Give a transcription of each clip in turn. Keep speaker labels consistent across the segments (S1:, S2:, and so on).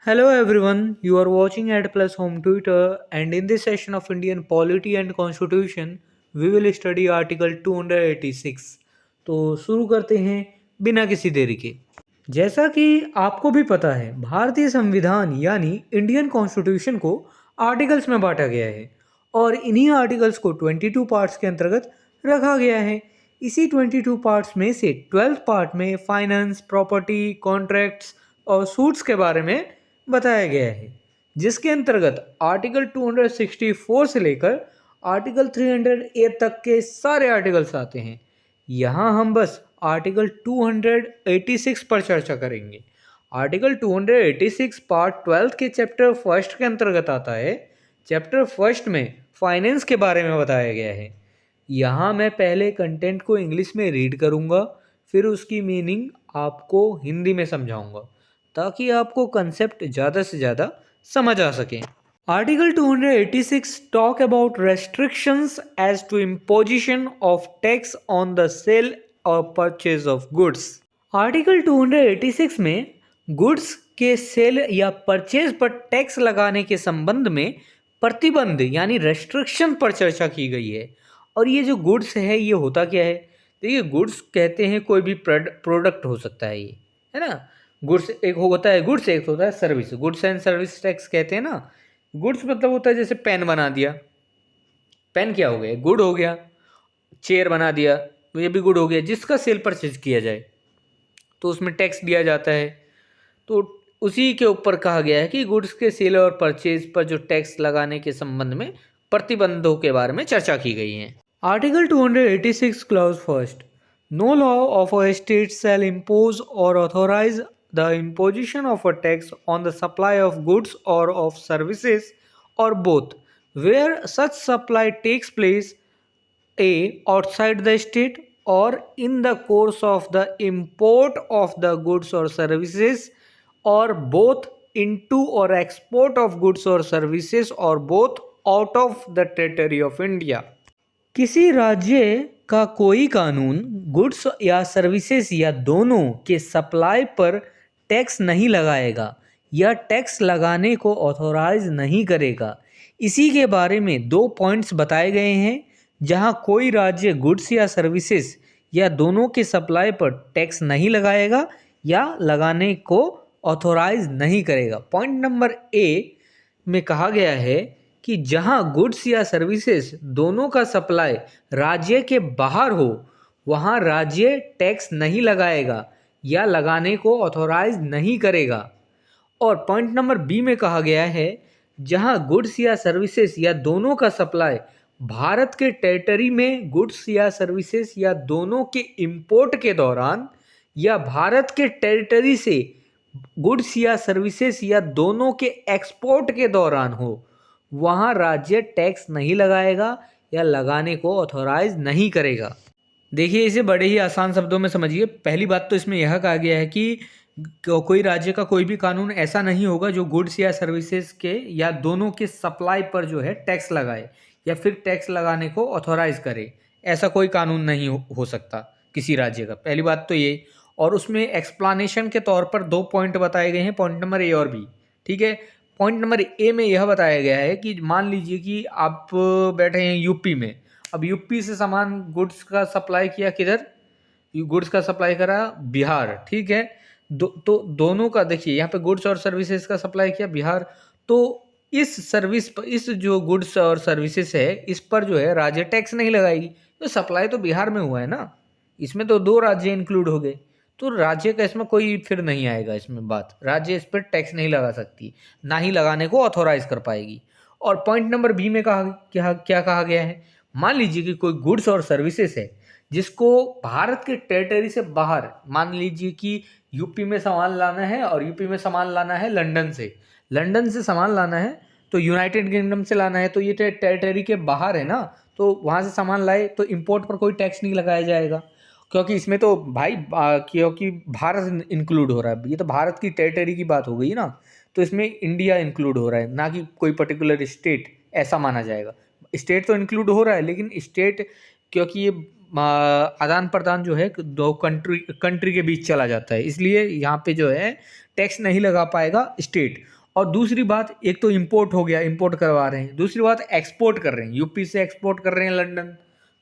S1: Hello everyone, you are watching at Plus Home Twitter, and in this session of Indian Polity and Constitution, we will study Article 286. तो शुरू करते हैं बिना किसी देरी के। जैसा कि आपको भी पता है, भारतीय संविधान यानी इंडियन कॉन्स्टिट्यूशन को आर्टिकल्स में बांटा गया है और इन्हीं आर्टिकल्स को 22 पार्ट्स के अंतर्गत रखा गया है। इसी 22 पार्ट्स में से 12th पार्ट में फाइनेंस, प्रॉपर्टी, कॉन्ट्रैक्ट्स और सूट्स के बारे में बताया गया है, जिसके अंतर्गत आर्टिकल 264 से लेकर आर्टिकल 308 तक के सारे आर्टिकल्स आते हैं। यहाँ हम बस आर्टिकल 286 पर चर्चा करेंगे। आर्टिकल 286 पार्ट 12 के चैप्टर फर्स्ट के अंतर्गत आता है। चैप्टर फर्स्ट में फाइनेंस के बारे में बताया गया है। यहाँ मैं पहले कंटेंट को इंग्लिश में रीड करूँगा, फिर उसकी मीनिंग आपको हिंदी में समझाऊँगा ताकि आपको कंसेप्ट ज़्यादा से ज़्यादा समझ आ सके। Article 286 talk about restrictions as to imposition of tax on the sale और परचेज ऑफ गुड्स। आर्टिकल 286 में गुड्स के सेल या परचेज पर टैक्स लगाने के संबंध में प्रतिबंध यानी रेस्ट्रिक्शन पर चर्चा की गई है। और ये जो गुड्स है ये होता क्या है? देखिए, गुड्स कहते हैं कोई भी प्रोडक्ट हो सकता है, ये है ना। गुड्स एक होता है गुड्स, एक होता है service. Goods and service tax कहते हैं ना। गुड्स मतलब होता है जैसे पेन बना दिया, पेन क्या हो गया? गुड हो गया। चेयर बना दिया तो ये भी गुड हो गया। जिसका सेल परचेज किया जाए तो उसमें टैक्स दिया जाता है। तो उसी के ऊपर कहा गया है कि गुड्स के सेल और परचेज पर जो टैक्स लगाने के संबंध में प्रतिबंधों के बारे में चर्चा की गई है। Article 286 clause first, no law of a state shall impose or authorise the imposition of a tax on the supply of goods or of services or both, where such supply takes place a outside the state or in the course of the import of the goods or services or both into or export of goods or services or both out of the territory of India। किसी राज्य का कोई कानून goods या services या दोनों के supply पर टैक्स नहीं लगाएगा या टैक्स लगाने को ऑथोराइज नहीं करेगा। इसी के बारे में दो पॉइंट्स बताए गए हैं जहां कोई राज्य गुड्स या सर्विसेज या दोनों के सप्लाई पर टैक्स नहीं लगाएगा या लगाने को ऑथोराइज नहीं करेगा। पॉइंट नंबर ए में कहा गया है कि जहां गुड्स या सर्विसेज दोनों का सप्लाई राज्य के बाहर हो वहां राज्य टैक्स नहीं लगाएगा या लगाने को ऑथोराइज नहीं करेगा। और पॉइंट नंबर बी में कहा गया है जहां गुड्स या सर्विसेज या दोनों का सप्लाई भारत के टेरिटरी में गुड्स या सर्विसेज या दोनों के इंपोर्ट के दौरान या भारत के टेरिटरी से गुड्स या सर्विसेज या दोनों के एक्सपोर्ट के दौरान हो वहां राज्य टैक्स नहीं लगाएगा या लगाने को ऑथोराइज नहीं करेगा। देखिए, इसे बड़े ही आसान शब्दों में समझिए। पहली बात तो इसमें यह कहा गया है कि कोई राज्य का कोई भी कानून ऐसा नहीं होगा जो गुड्स या सर्विसेज के या दोनों के सप्लाई पर जो है टैक्स लगाए या फिर टैक्स लगाने को ऑथोराइज करे। ऐसा कोई कानून नहीं हो सकता किसी राज्य का। पहली बात तो ये। और उसमें एक्सप्लानेशन के तौर पर दो पॉइंट बताए गए हैं, पॉइंट नंबर ए और बी। ठीक है। पॉइंट नंबर ए में यह बताया गया है कि मान लीजिए कि आप बैठे हैं यूपी में। अब यूपी से सामान गुड्स का सप्लाई किया किधर? गुड्स का सप्लाई करा बिहार। ठीक है। तो दोनों का देखिए, यहाँ पे गुड्स और सर्विसेज का सप्लाई किया बिहार। तो इस सर्विस पर, इस जो गुड्स और सर्विसेज है इस पर जो है राज्य टैक्स नहीं लगाएगी। तो सप्लाई तो बिहार में हुआ है ना, इसमें तो दो राज्य इंक्लूड हो गए। तो राज्य का इसमें कोई फिर नहीं आएगा इसमें बात। राज्य इस पर टैक्स नहीं लगा सकती, ना ही लगाने को ऑथोराइज कर पाएगी। और पॉइंट नंबर बी में क्या कहा गया है? मान लीजिए कि कोई गुड्स और सर्विसेज है जिसको भारत के टेरिटरी से बाहर, मान लीजिए कि यूपी में सामान लाना है और यूपी में सामान लाना है लंदन से सामान लाना है तो यूनाइटेड किंगडम से लाना है, तो ये टेरिटरी के बाहर है ना, तो वहाँ से सामान लाए तो इंपोर्ट पर कोई टैक्स नहीं लगाया जाएगा क्योंकि इसमें तो भाई क्योंकि भारत इंक्लूड हो रहा है। ये तो भारत की टेरिटरी की बात हो गई ना, तो इसमें इंडिया इंक्लूड हो रहा है, ना कि कोई पर्टिकुलर स्टेट। ऐसा माना जाएगा। स्टेट तो इंक्लूड हो रहा है लेकिन स्टेट क्योंकि ये आदान प्रदान जो है दो कंट्री के बीच चला जाता है, इसलिए यहाँ पे जो है टैक्स नहीं लगा पाएगा स्टेट। और दूसरी बात, एक तो इंपोर्ट हो गया, इंपोर्ट करवा रहे हैं, दूसरी बात एक्सपोर्ट कर रहे हैं, यूपी से एक्सपोर्ट कर रहे हैं लंदन,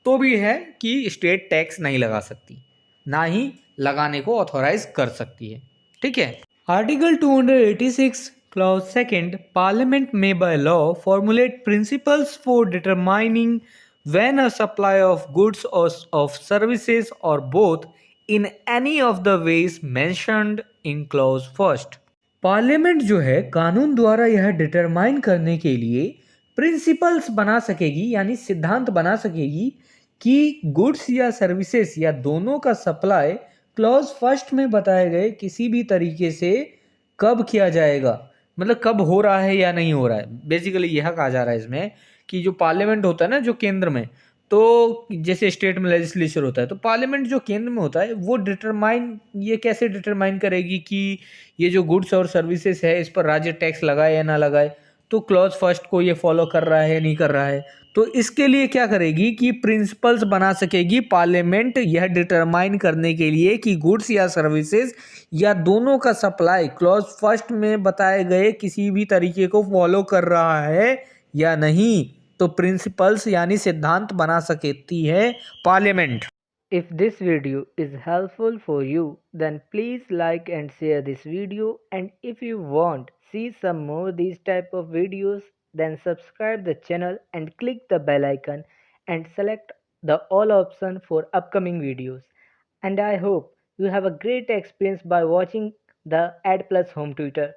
S1: तो भी है कि स्टेट टैक्स नहीं लगा सकती, ना ही लगाने को ऑथोराइज कर सकती है। ठीक है। आर्टिकल 286 क्लॉज सेकंड, पार्लियामेंट में by law formulate principles for determining when a supply of goods or of services or both in any of the ways mentioned in clause first। Parliament जो है कानून द्वारा यह डिटरमाइन करने के लिए principles बना सकेगी, यानी सिद्धांत बना सकेगी कि गुड्स या सर्विसेज या दोनों का सप्लाई क्लॉज फर्स्ट में बताए गए किसी भी तरीके से कब किया जाएगा, मतलब कब हो रहा है या नहीं हो रहा है। बेसिकली यह कहा जा रहा है इसमें कि जो पार्लियामेंट होता है ना, जो केंद्र में, तो जैसे स्टेट में लेजिस्लेचर होता है, तो पार्लियामेंट जो केंद्र में होता है वो ये कैसे डिटरमाइन करेगी कि ये जो गुड्स और सर्विसेज है इस पर राज्य टैक्स लगाए या ना लगाए, तो क्लॉज फर्स्ट को ये फॉलो कर रहा है या नहीं कर रहा है। तो इसके लिए क्या करेगी कि प्रिंसिपल्स बना सकेगी पार्लियामेंट, यह डिटरमाइन करने के लिए कि गुड्स या सर्विसेज या दोनों का सप्लाई क्लॉज फर्स्ट में बताए गए किसी भी तरीके को फॉलो कर रहा है या नहीं, तो प्रिंसिपल्स यानी सिद्धांत बना सकती है parliament. If this video is helpful for you, then please like and share this video, and if you want see some more these type of videos, then subscribe the channel and click the bell icon and select the all option for upcoming videos. And I hope you have a great experience by watching the Ad Plus Home Tutor.